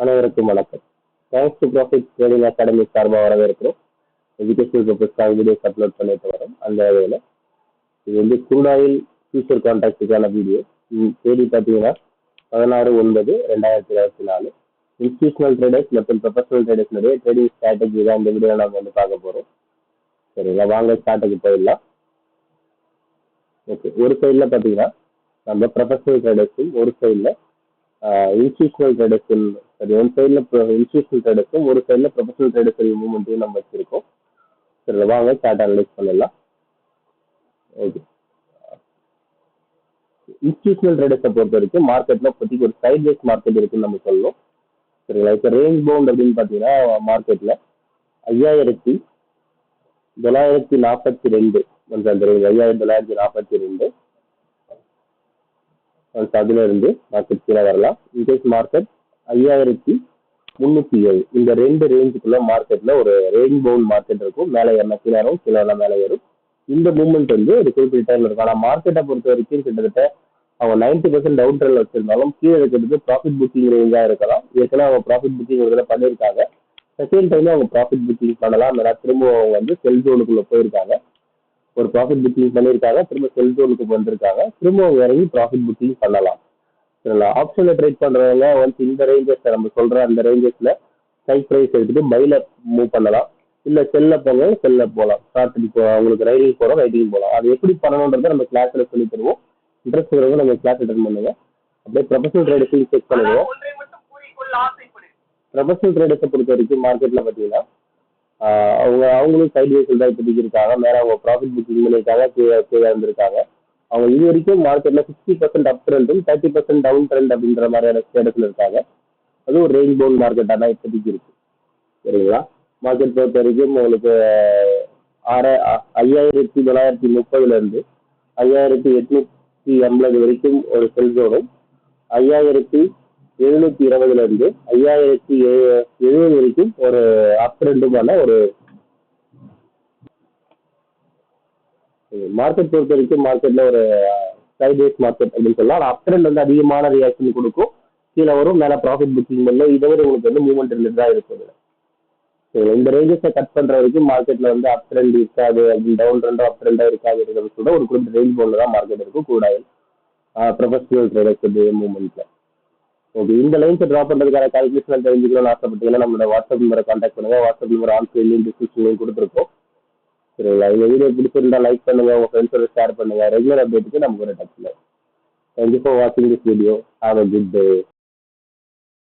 அனைவருக்கும் வணக்கம். Thanks to profit trading academy சார்பாக வரவேற்கிறோம். எஜுகேஷனல் பர்பஸ்க்காக வீடியோஸ் அப்லோட் பண்ணிட்டு வரோம். அந்த வகையில் இது வந்து crude oil ஃபியூச்சர் கான்ட்ராக்டுக்கான வீடியோ. தேதி பார்த்தீங்கன்னா 16/9/2024. இன்ஸ்டியூஷனல் ட்ரேடர்ஸ் மற்றும் ப்ரொஃபஷனல் ட்ரேடர்ஸ்னுடைய ட்ரேடிங் ஸ்ட்ராட்டஜி தான் இந்த வீடியோ நம்ம வந்து பார்க்க போகிறோம். சரிங்களா, வாங்க ஸ்டார்ட்டுக்கு போயிடலாம். ஓகே, ஒரு சைடில் பார்த்தீங்கன்னா நம்ம ப்ரொஃபஷனல் ட்ரேடர்ஸும், ஒரு சைடில் இன்ஸ்டியூஷனல் ட்ரேடர்ஸும், சரி ஒன் சைடில் இன்ஸ்டியூஷனல் ட்ரேடர்ஸும், ஒரு சைடில் ப்ரொஃபஷனல் ட்ரேடர்ஸ் மூவ்மெண்ட்டையும் நம்ம வச்சிருக்கோம். சரி, வாங்க சார்ட் அனலைஸ் பண்ணலாம். ஓகே, இன்ஸ்டியூஷனல் ட்ரேடர்ஸை பொறுத்த வரைக்கும் மார்க்கெட்டில் இப்போதைக்கு ஒரு சைட் வேஸ் மார்க்கெட் இருக்குன்னு நம்ம சொல்லணும். சரிங்களா, இப்போ ரேஞ்ச் பவுண்ட் அப்படின்னு பார்த்தீங்கன்னா மார்க்கெட்டில் 5942 அந்த ரேஞ்ச் 5942 அதுல இருந்து மார்க்கெட் கீழே வரலாம். இன்கேஸ் மார்க்கெட் 5307 இந்த ரெண்டு ரேஞ்சுக்குள்ள மார்க்கெட்ல ஒரு ரெயின் பவுண்ட் மார்க்கெட் இருக்கும். மேலே ஏறினா கீழே வரும், கீழே மேலே ஏறும். இந்த மூவ்மெண்ட் வந்து ஒரு குறிப்பிட்ட டைம்ல இருக்கும். ஆனால் மார்க்கெட்டை பொறுத்த வரைக்கும் கிட்டத்தட்ட அவங்க 90% டவுன் ட்ரெண்ட்ல வச்சிருந்தாலும் கீழே இருக்கிறதுக்கு ப்ராஃபிட் புக்கிங் ரேஞ்சா இருக்கலாம். ஏற்கனவே அவங்க ப்ராஃபிட் புக்கிங் ஒரு இதில் பண்ணியிருக்காங்க. செகண்ட் டைம் அவங்க ப்ராஃபிட் புக்கிங் பண்ணலாம். ஏன்னா திரும்ப அவங்க வந்து செல் ஜோனுக்குள்ள போயிருக்காங்க. ஒரு ப்ராஃபிட் புக்கிங் பண்ணியிருக்காங்க, திரும்ப செல் ஜோனுக்கு வந்திருக்காங்க, திரும்ப அவங்க இறங்கி ப்ராஃபிட் புக்கிங் பண்ணலாம். சரிங்களா, ஆப்ஷன்ல ட்ரேட் பண்றவங்க ஒன்ஸ் இந்த ரேஞ்சஸ் நம்ம சொல்ற அந்த ரேஞ்சஸ்ல ஸ்ட்ரைக் ப்ரைஸ் எடுத்துட்டு பைல மூவ் பண்ணலாம். இல்ல செல்ல போங்க, செல்ல போகலாம். ஷார்ட் இப்போ உங்களுக்கு ரைடிங் போறோம், ரைடிங் போகலாம். அது எப்படி பண்ணணுன்றதை நம்ம கிளாஸ்ல சொல்லி தருவோம். இன்ட்ரெஸ்ட் இருக்கிறவங்க நம்ம கிளாஸ் அட்டன் பண்ணுங்க. அப்படியே ப்ரொஃபஷனல் ட்ரேடர்ஸையும் செக் பண்ணுவோம். ப்ரொஃபஷனல் ட்ரேடர்ஸை பொறுத்த வரைக்கும் மார்க்கெட்ல பார்த்தீங்கன்னா அவங்களும் சைட் வேஸில் தான் இப்போதைக்கு இருக்காங்க. மேலே அவங்க ப்ராஃபிட் புக்கிங் பண்ணியிருக்காங்க, கீழே இருந்திருக்காங்க. அவங்க இது வரைக்கும் மார்க்கெட்ல 60% அப் ட்ரெண்டும் 30% டவுன் ட்ரெண்ட் அப்படின்ற மாதிரியான ஸ்டேட்டஸ்ல இருக்காங்க. அது ஒரு ரேஞ்ச் பவுண்ட் மார்க்கெட்டாக தான் இப்போதைக்கு இருக்கு. சரிங்களா, மார்க்கெட் பொறுத்த வரைக்கும் உங்களுக்கு 5930 இருந்து 5880 வரைக்கும் ஒரு செல் ஜோனும், 5720 இருந்து 5070 வரைக்கும் ஒரு அப் ட்ரெண்டுமான ஒரு மார்க்கெட் பொறுத்த வரைக்கும் மார்க்கெட்ல ஒரு சைட்வேஸ் மார்க்கெட் அப்படின்னு சொல்லலாம். அப் ட்ரெண்ட் வந்து அதிகமான ரியாக்ஷன் கொடுக்கும், கீழே வரும், மேலே ப்ராஃபிட் புக்கிங் பண்ணல. இதை விட உங்களுக்கு வந்து மூவ்மெண்ட் இருந்துட்டு தான் இருக்குது. இந்த ரேஞ்சஸை கட் பண்ற வரைக்கும் மார்க்கெட்ல வந்து அப் ட்ரெண்ட் இருக்காது, அப்படின்னு டவுன் ட்ரெண்டோ அப் ட்ரெண்டோ இருக்காதுன்றது கூட ஒரு குறிப்பிட்ட ரேஞ்ச் போல தான் மார்க்கெட் இருக்கும். கூட ப்ரொஃபஷனல் ட்ரேடர்ஸ் மூவ்மெண்ட்ல. ஓகே, இந்த லைன்ஸை ட்ரா பண்ணுறதுக்கான கால்குலேஷன் தெரிஞ்சுக்கணும்னு ஆசைப்பட்டீங்கன்னா நம்மளோட வாட்ஸ்அப் நம்பரை கான்டாக்ட் பண்ணுங்க. வாட்ஸ்அப் நம்பர் ஆன்ஸ்கிரீன்லையும் டிஸ்கிரிப்ஷன்லையும் கொடுத்துருக்கோம். சரிங்களா, இந்த வீடியோ பிடிச்சிருந்தா லைக் பண்ணுங்க, உங்க ஃப்ரெண்ட்ஸோட ஷேர் பண்ணுங்க. ரெகுலர் அப்டேட்டுக்கு நமக்கு ஒரு டச். தேங்க்யூ ஃபார் வாட்சிங் this video. Have a good day.